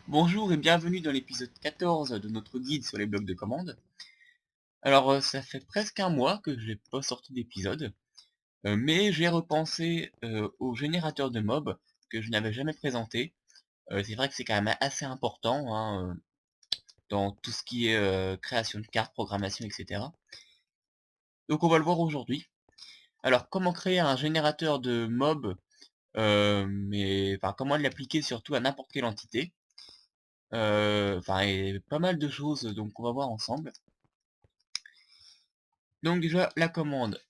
Bonjour et bienvenue dans l'épisode 14 de notre guide sur les blocs de commande. Alors ça fait presque un mois que j'ai pas sorti d'épisode, mais j'ai repensé au générateur de mobs que je n'avais jamais présenté. C'est vrai que c'est quand même assez important hein, dans tout ce qui est création de cartes, programmation, etc. Donc on va le voir aujourd'hui. Alors comment créer un générateur de mobs, mais enfin comment l'appliquer surtout à n'importe quelle entité. Enfin et pas mal de choses donc on va voir ensemble. Donc déjà la commande.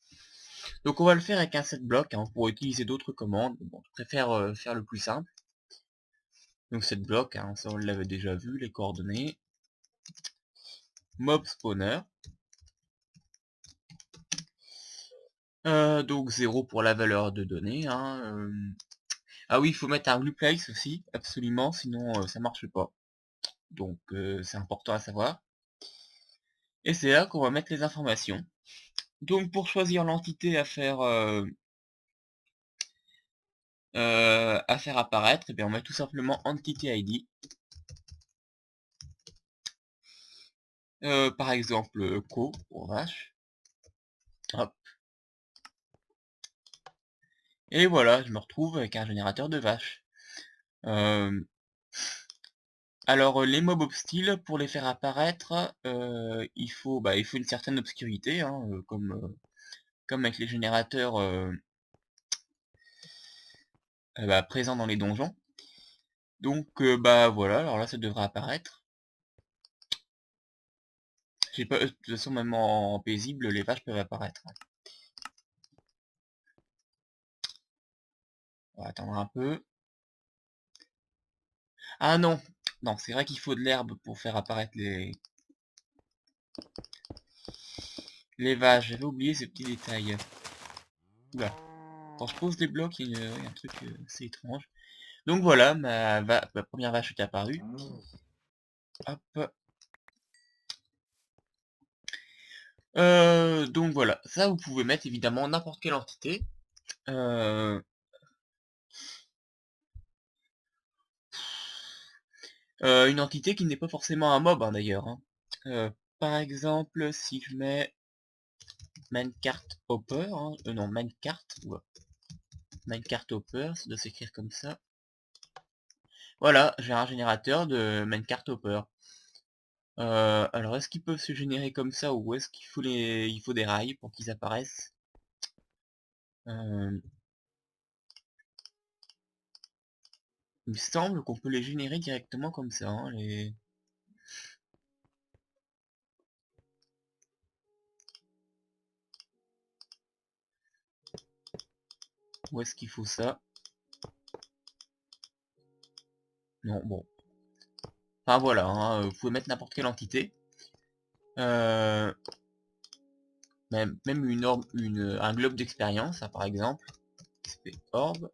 Donc on va le faire avec un set bloc, hein, on pourrait utiliser d'autres commandes. Bon, je préfère faire le plus simple. Donc set bloc, hein, ça on l'avait déjà vu, les coordonnées. Mob spawner. Donc 0 pour la valeur de données. Hein, Ah oui, il faut mettre un replace aussi, absolument, sinon ça marche pas. Donc c'est important à savoir. Et c'est là qu'on va mettre les informations. Donc pour choisir l'entité à faire apparaître, eh bien, on met tout simplement Entity ID. Par exemple, co pour vache. Hop. Et voilà, je me retrouve avec un générateur de vaches. Euh, alors les mobs obstiles, pour les faire apparaître, il faut une certaine obscurité, hein, comme avec les générateurs présents dans les donjons. Donc voilà, alors là ça devrait apparaître. J'ai pas, de toute façon même en paisible, les vaches peuvent apparaître. On va attendre un peu. Ah non, non, c'est vrai qu'il faut de l'herbe pour faire apparaître les vaches. J'avais oublié ce petit détail. Oula. Quand je pose des blocs, il y a un truc assez étrange. Donc voilà, ma première vache est apparue. Hop. Donc voilà, ça vous pouvez mettre évidemment n'importe quelle entité. Euh, une entité qui n'est pas forcément un mob hein, d'ailleurs. Hein. Par exemple, si je mets Minecart Hopper, hein, non, Minecart, ouais. Minecart Hopper, ça doit s'écrire comme ça. Voilà, j'ai un générateur de Minecart Hopper. Alors est-ce qu'ils peuvent se générer comme ça ou est-ce il faut des rails pour qu'ils apparaissent? Euh, il me semble qu'on peut les générer directement comme ça, hein, Où est-ce qu'il faut ça? Non, bon. Enfin voilà, hein, vous pouvez mettre n'importe quelle entité. Euh, même un globe d'expérience, hein, par exemple. XP orb.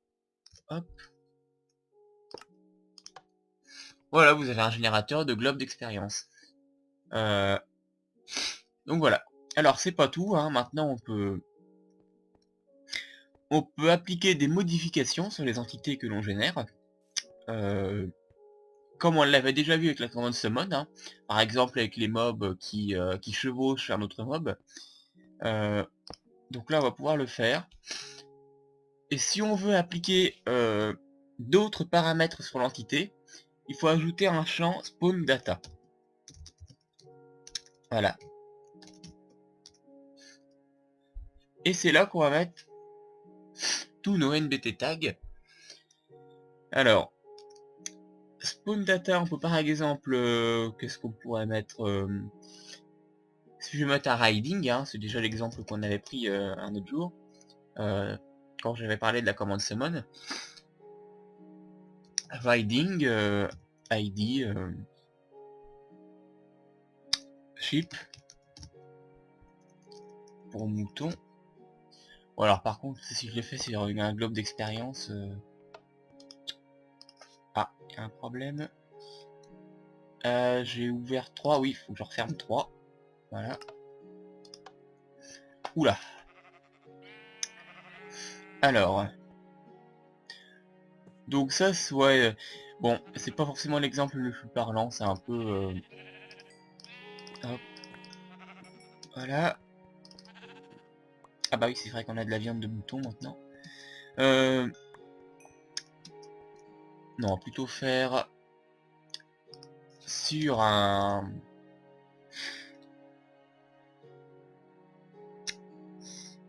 Hop. Voilà, vous avez un générateur de globe d'expérience. Euh, donc voilà. Alors c'est pas tout, hein, maintenant on peut appliquer des modifications sur les entités que l'on génère. Comme on l'avait déjà vu avec la commande summon, hein, par exemple avec les mobs qui chevauchent un autre mob. Euh, donc là on va pouvoir le faire. Et si on veut appliquer d'autres paramètres sur l'entité, il faut ajouter un champ spawn data. Voilà. Et c'est là qu'on va mettre tous nos NBT tags. Alors, spawn data, on peut par exemple, qu'est-ce qu'on pourrait mettre si je vais mettre un riding, hein, c'est déjà l'exemple qu'on avait pris un autre jour, quand j'avais parlé de la commande summon. Riding, ID, sheep, pour mouton. Bon alors par contre, si je l'ai fait sur un globe d'expérience... Ah, il y a un problème. J'ai ouvert 3, oui, il faut que je referme 3. Voilà. Oula. Alors. Donc ça, ouais. Bon, c'est pas forcément l'exemple le plus parlant, c'est un peu... hop, voilà. Ah bah oui, c'est vrai qu'on a de la viande de mouton maintenant. Non, on va plutôt faire sur un...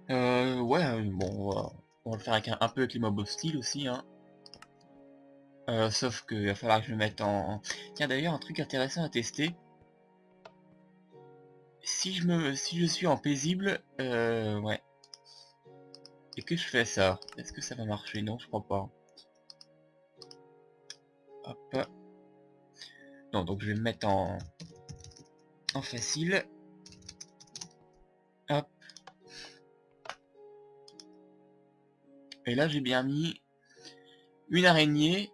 ouais, bon, on va le faire avec un peu avec les mobs hostiles aussi, hein. Sauf que va falloir que je le mette en... Tiens, d'ailleurs, un truc intéressant à tester. Si je suis en paisible, ouais. Et que je fais ça, est-ce que ça va marcher? Non, je crois pas. Hop. Non, donc je vais me mettre en facile. Hop. Et là, j'ai bien mis une araignée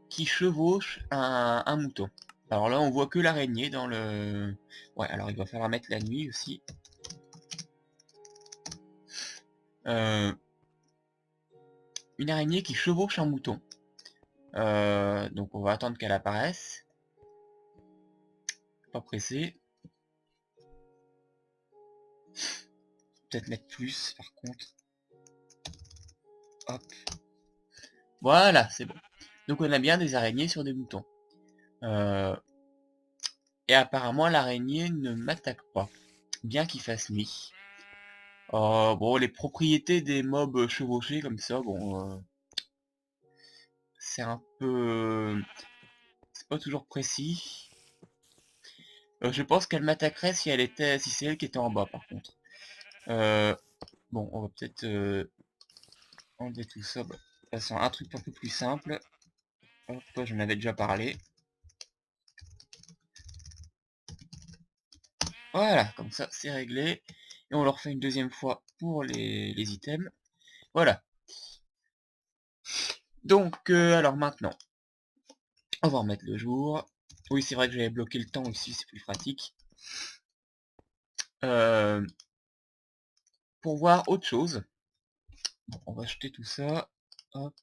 qui chevauche un mouton. Alors là, on voit que l'araignée dans le... Ouais, alors il va falloir mettre la nuit aussi. Euh, une araignée qui chevauche un mouton. Donc on va attendre qu'elle apparaisse. Pas pressé. Peut-être mettre plus par contre. Hop. Voilà, c'est bon. Donc on a bien des araignées sur des moutons. Et apparemment l'araignée ne m'attaque pas. Bien qu'il fasse nuit. Bon, les propriétés des mobs chevauchés comme ça, bon... c'est un peu... c'est pas toujours précis. Je pense qu'elle m'attaquerait si c'est elle qui était en bas par contre. Bon, on va peut-être enlever tout ça. Bah, de toute façon, un truc un peu plus simple. Hop, j'en avais déjà parlé. Voilà, comme ça c'est réglé. Et on le refait une deuxième fois pour les items. Voilà. Donc, alors maintenant, on va remettre le jour. Oui, c'est vrai que j'avais bloqué le temps ici, c'est plus pratique. Pour voir autre chose. Bon, on va jeter tout ça. Hop.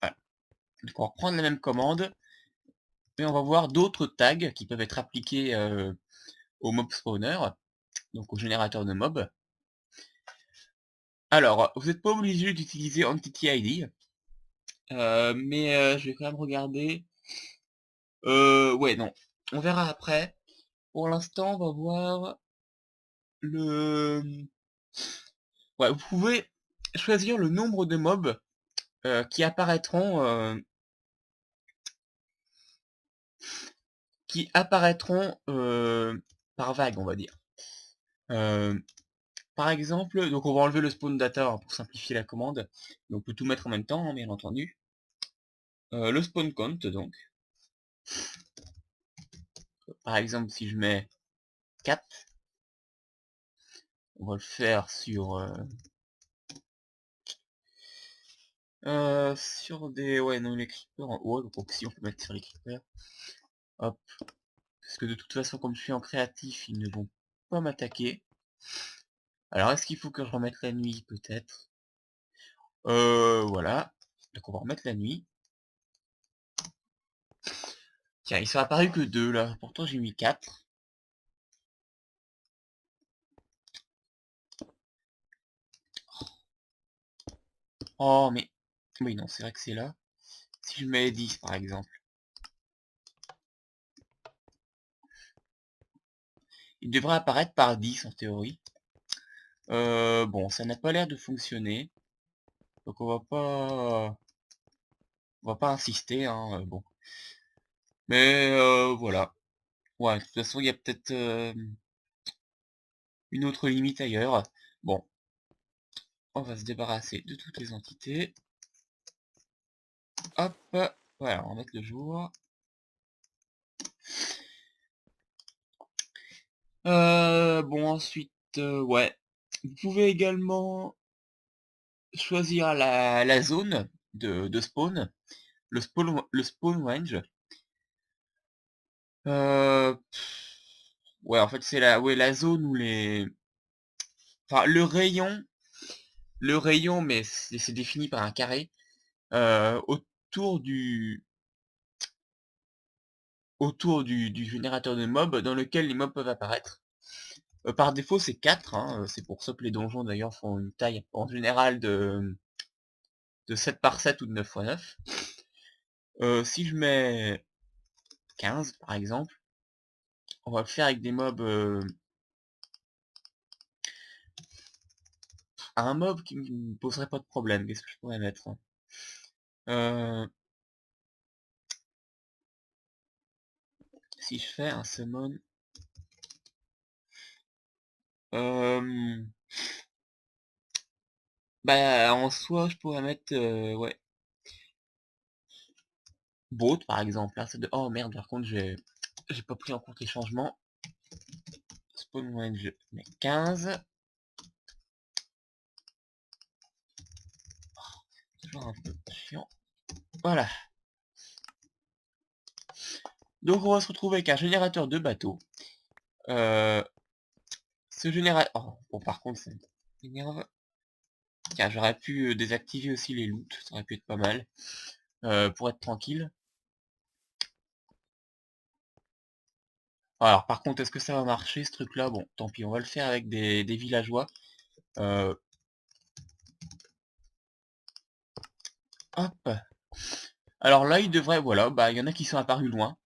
Voilà. Donc on va reprendre la même commande. Et on va voir d'autres tags qui peuvent être appliqués au mob spawner. Donc au générateur de mobs. Alors, vous n'êtes pas obligé d'utiliser Entity ID. Mais je vais quand même regarder. Ouais, non. On verra après. Pour l'instant, on va voir le... Ouais, vous pouvez choisir le nombre de mobs qui apparaîtront par vague, on va dire. Euh, Par exemple, donc on va enlever le spawn data hein, pour simplifier la commande. Donc on peut tout mettre en même temps, hein, bien entendu. Le spawn count, donc. Par exemple, si je mets 4, on va le faire sur des... Ouais, non, les creepers en haut, donc si on peut mettre sur les creepers. Hop. Parce que de toute façon, comme je suis en créatif, ils ne vont pas m'attaquer. Alors, est-ce qu'il faut que je remette la nuit, peut-être? Voilà. Donc on va remettre la nuit. Tiens, ils sont apparus que 2 là. Pourtant j'ai mis 4. Oh mais... Oui non, c'est vrai que c'est là. Si je mets 10 par exemple. Il devrait apparaître par 10 en théorie. Bon, ça n'a pas l'air de fonctionner. Donc on va pas insister, hein, bon. Mais voilà. Ouais, de toute façon, il y a peut-être une autre limite ailleurs. Bon, on va se débarrasser de toutes les entités. Hop, voilà, on va mettre le jour. Bon, ensuite, ouais. Vous pouvez également choisir la zone de spawn, le spawn range. Euh, ouais, en fait, c'est la zone où les... Enfin, le rayon le rayon, mais c'est défini par un carré, autour du générateur de mobs dans lequel les mobs peuvent apparaître. Par défaut, c'est 4, hein, c'est pour ça que les donjons d'ailleurs font une taille en général de 7 par 7 ou de 9 x 9. Si je mets 15 par exemple, on va le faire avec des mobs, un mob qui me poserait pas de problème. Qu'est-ce que je pourrais mettre, hein? Si je fais un summon, bah en soi je pourrais mettre ouais, Boat par exemple, là, oh merde, par contre j'ai pas pris en compte les changements. Spawn range, je mets 15. Toujours un peu chiant. Voilà. Donc on va se retrouver avec un générateur de bateau. Ce générateur... Oh, bon par contre ça m'énerve. Tiens, j'aurais pu désactiver aussi les loots, ça aurait pu être pas mal. Pour être tranquille. Alors par contre, est-ce que ça va marcher ce truc là? Bon, tant pis, on va le faire avec des villageois. Hop. Alors là, il devrait... Voilà, bah il y en a qui sont apparus loin.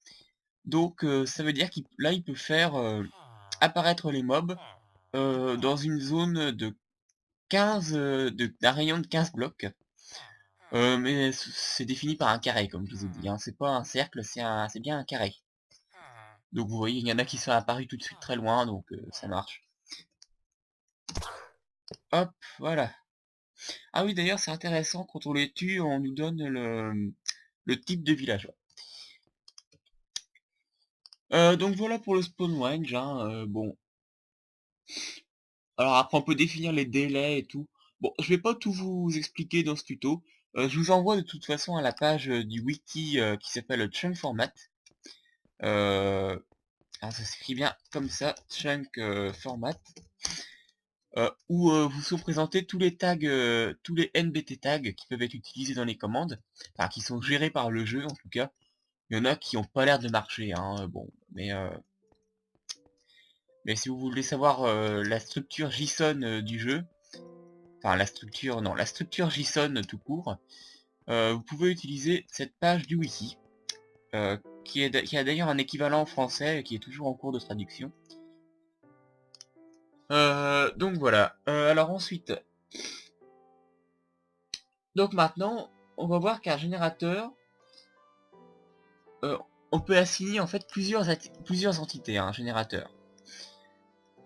Donc ça veut dire qu'il là il peut faire apparaître les mobs dans une zone de 15 d'un rayon de 15 blocs. Mais c'est défini par un carré comme je vous ai dit, hein. C'est pas un cercle, c'est bien un carré. Donc vous voyez, il y en a qui sont apparus tout de suite très loin, donc ça marche. Hop, voilà. Ah oui, d'ailleurs c'est intéressant, quand on les tue, on nous donne le type de villageois. Donc voilà pour le spawn range, hein, bon. Alors après on peut définir les délais et tout. Bon, je vais pas tout vous expliquer dans ce tuto. Je vous envoie de toute façon à la page du wiki qui s'appelle Chunk Format. Alors ça s'écrit bien comme ça, Chunk Format. Où vous sont présentés tous les tags, tous les NBT tags qui peuvent être utilisés dans les commandes, enfin qui sont gérés par le jeu en tout cas. Il y en a qui ont pas l'air de marcher, hein, bon, mais si vous voulez savoir la structure JSON du jeu, enfin la structure, non, la structure JSON tout court, vous pouvez utiliser cette page du wiki, qui a d'ailleurs un équivalent français qui est toujours en cours de traduction. Donc voilà. Alors ensuite, donc maintenant, on va voir qu'un générateur, on peut assigner en fait plusieurs entités à un générateur,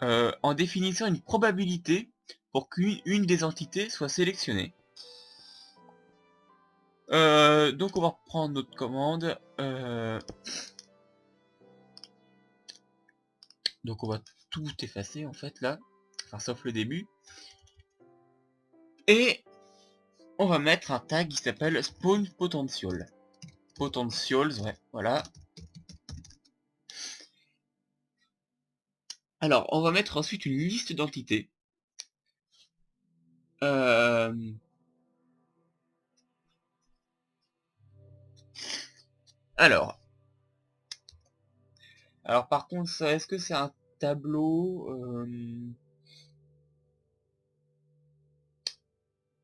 en définissant une probabilité pour qu'une des entités soit sélectionnée. Donc on va reprendre notre commande. Donc on va tout effacer en fait là, enfin sauf le début. Et on va mettre un tag qui s'appelle spawn potential. Potentials, ouais, voilà. Alors on va mettre ensuite une liste d'entités. Alors par contre, ça, est-ce que c'est un tableau?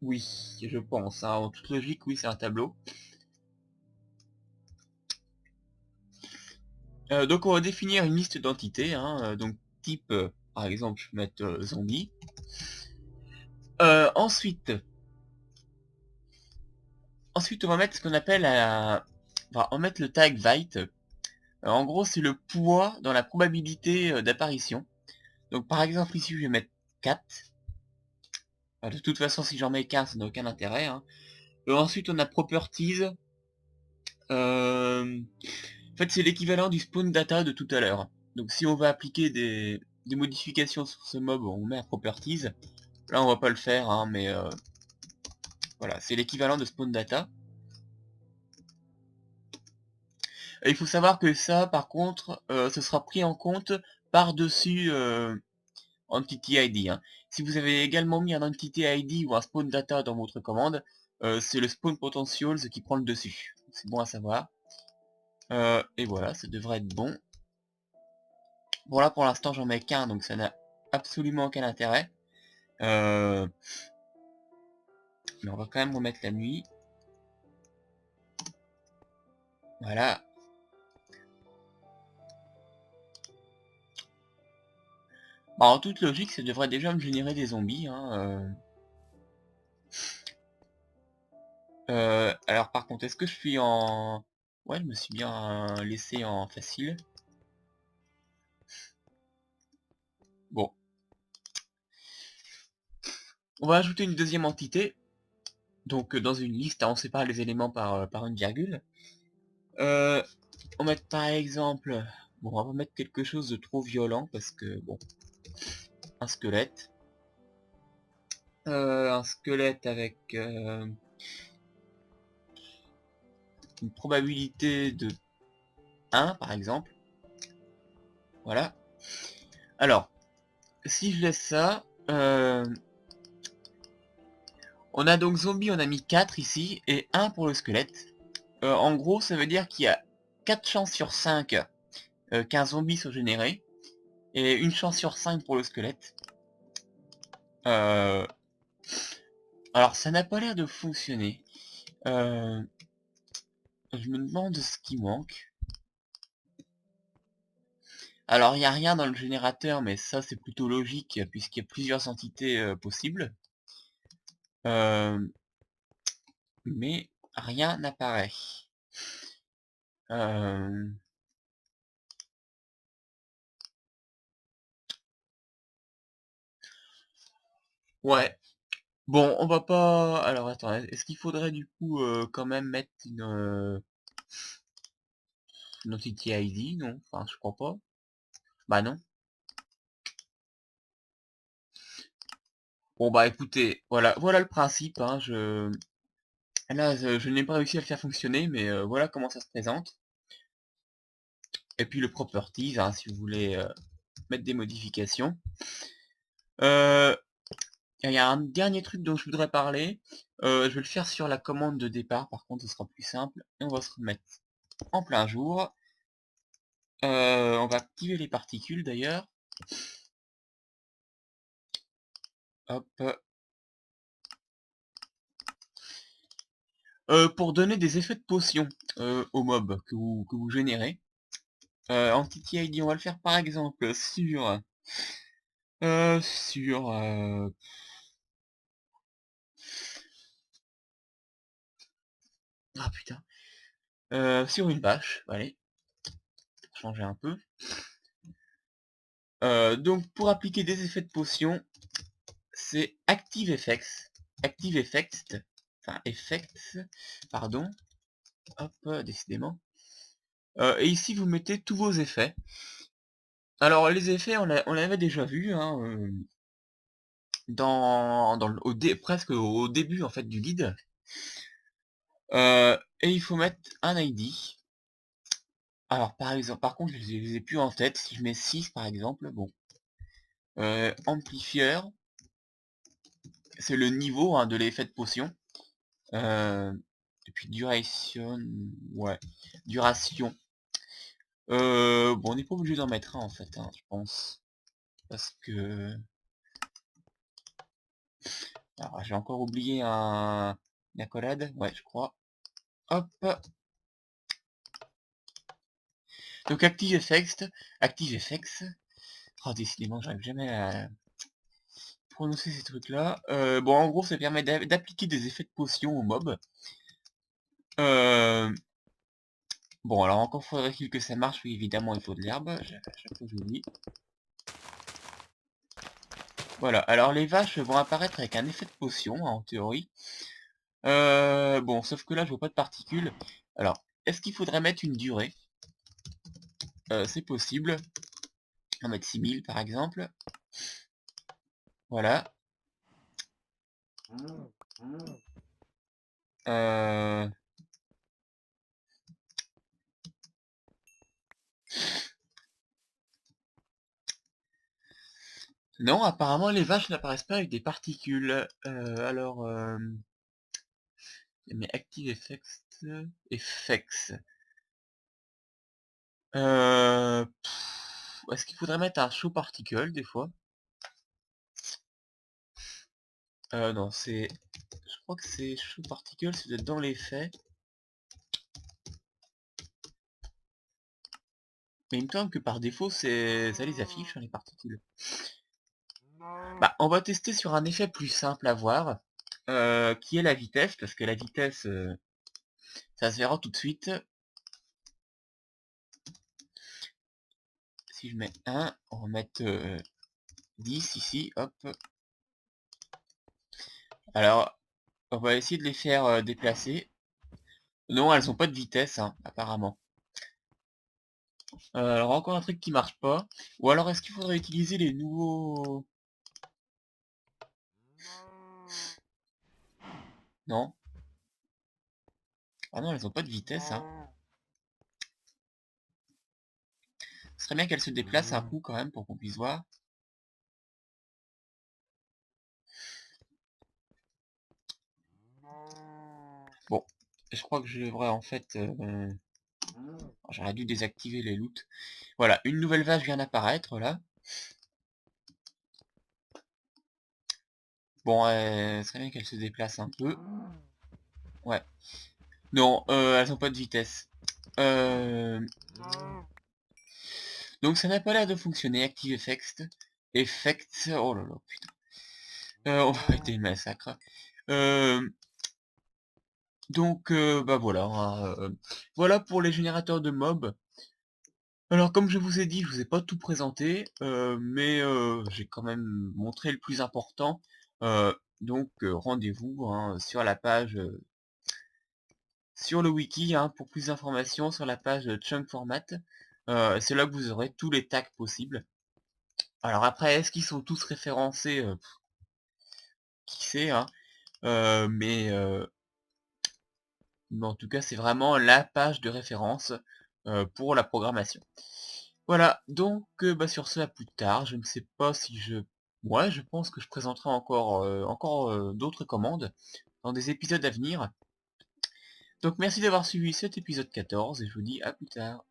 Oui, je pense, hein. En toute logique, oui, c'est un tableau. Donc on va définir une liste d'entités, hein, donc type, par exemple, je vais mettre zombie. Ensuite, on va mettre ce qu'on appelle on va mettre le tag Weight. En gros, c'est le poids dans la probabilité d'apparition. Donc par exemple, ici, je vais mettre 4. De toute façon, si j'en mets 15, ça n'a aucun intérêt, hein. Ensuite, on a Properties. En fait, c'est l'équivalent du spawn data de tout à l'heure. Donc si on veut appliquer des modifications sur ce mob, on met un Properties. Là, on va pas le faire, hein, mais voilà, c'est l'équivalent de spawn data. Et il faut savoir que ça, par contre, ce sera pris en compte par-dessus Entity ID. Hein. Si vous avez également mis un Entity ID ou un Spawn Data dans votre commande, c'est le Spawn Potentials qui prend le dessus. C'est bon à savoir. Et voilà, ça devrait être bon. Bon là pour l'instant j'en mets qu'un, donc ça n'a absolument aucun intérêt. Mais on va quand même remettre la nuit. Voilà. Bah, en toute logique, ça devrait déjà me générer des zombies. Hein, alors par contre, est-ce que je suis en... Ouais, je me suis bien laissé en facile. Bon. On va ajouter une deuxième entité. Donc dans une liste, on sépare les éléments par une virgule. On va mettre par exemple... Bon, on va mettre quelque chose de trop violent parce que, bon... Un squelette. Un squelette avec une probabilité de 1 par exemple. Voilà. Alors, si je laisse ça, on a donc zombie, on a mis 4 ici, et 1 pour le squelette. En gros, ça veut dire qu'il y a 4 chances sur 5 qu'un zombie soit généré, et une chance sur 5 pour le squelette. Alors, ça n'a pas l'air de fonctionner. Je me demande ce qui manque. Alors, il n'y a rien dans le générateur, mais ça, c'est plutôt logique, puisqu'il y a plusieurs entités possibles. Mais rien n'apparaît. Ouais. Bon, on va pas... Alors, attends, est-ce qu'il faudrait du coup quand même mettre une entity ID? Non, enfin, je crois pas. Bah non. Bon, bah écoutez, voilà le principe. Hein, Là, je n'ai pas réussi à le faire fonctionner, mais voilà comment ça se présente. Et puis le properties, hein, si vous voulez mettre des modifications. Il y a un dernier truc dont je voudrais parler. Je vais le faire sur la commande de départ, par contre ce sera plus simple. Et on va se remettre en plein jour. On va activer les particules d'ailleurs. Hop. Pour donner des effets de potion aux mobs que vous générez. Entity ID, on va le faire par exemple sur... sur... Ah putain. Sur une bâche, allez. Changer un peu. Donc pour appliquer des effets de potion, c'est Active Effects. Active Effects. Enfin, Effects. Pardon. Hop, décidément. Et ici, vous mettez tous vos effets. Alors, les effets, on l'avait déjà vu, hein, presque au début, en fait, du guide. Et il faut mettre un ID. Alors, par exemple, par contre, je les ai plus en tête. Si je mets 6, par exemple, bon. Amplifier, c'est le niveau hein, de l'effet de potion. Et puis duration, ouais, duration. Bon, on n'est pas obligé d'en mettre un en fait, hein, je pense. Parce que... Alors, j'ai encore oublié une accolade, ouais, je crois. Hop. Donc Active Effects, Active Effects. Oh, décidément, j'arrive jamais à prononcer ces trucs-là. Bon, en gros, ça permet d'appliquer des effets de potion aux mobs. Bon, alors encore faudrait-il que ça marche, oui, évidemment, il faut de l'herbe. À chaque fois, j'oublie. Voilà, alors les vaches vont apparaître avec un effet de potion, hein, en théorie. Bon, sauf que là, je vois pas de particules. Alors, est-ce qu'il faudrait mettre une durée? C'est possible. On va mettre 6000 par exemple. Voilà. Euh... Non, apparemment les vaches n'apparaissent pas avec des particules. Mais Active Effects... Effects... Est-ce qu'il faudrait mettre un show particle des fois? Non, c'est... Je crois que c'est show particle, c'est d'être dans les faits. Mais il me semble que par défaut, ça les affiche, hein, les particules. Bah, on va tester sur un effet plus simple à voir, qui est la vitesse, parce que la vitesse, ça se verra tout de suite. Si je mets 1, on va mettre 10 ici, hop. Alors, on va essayer de les faire déplacer. Non, elles ont pas de vitesse, hein, apparemment. Alors encore un truc qui marche pas. Ou alors est-ce qu'il faudrait utiliser les nouveaux... Non. Ah non, elles ont pas de vitesse, hein. Ce serait bien qu'elles se déplacent un coup quand même pour qu'on puisse voir. Bon, je crois que je devrais en fait... J'aurais dû désactiver les loots. Voilà, une nouvelle vache vient d'apparaître là. Bon, ce serait bien qu'elle se déplace un peu. Ouais. Non, elles ont pas de vitesse. Donc ça n'a pas l'air de fonctionner, Active Effects. Effects... Oh là là, putain. On va arrêter le massacre. Donc, bah voilà, hein, voilà pour les générateurs de mobs. Alors comme je vous ai dit, je vous ai pas tout présenté, mais j'ai quand même montré le plus important. Donc rendez-vous hein, sur la page, sur le wiki, hein, pour plus d'informations sur la page Chunk Format. C'est là que vous aurez tous les tags possibles. Alors après, est-ce qu'ils sont tous référencés? Qui sait, hein. Mais en tout cas, c'est vraiment la page de référence pour la programmation. Voilà, donc bah, sur ce, à plus tard. Je ne sais pas si je... Ouais, je pense que je présenterai encore d'autres commandes dans des épisodes à venir. Donc merci d'avoir suivi cet épisode 14 et je vous dis à plus tard.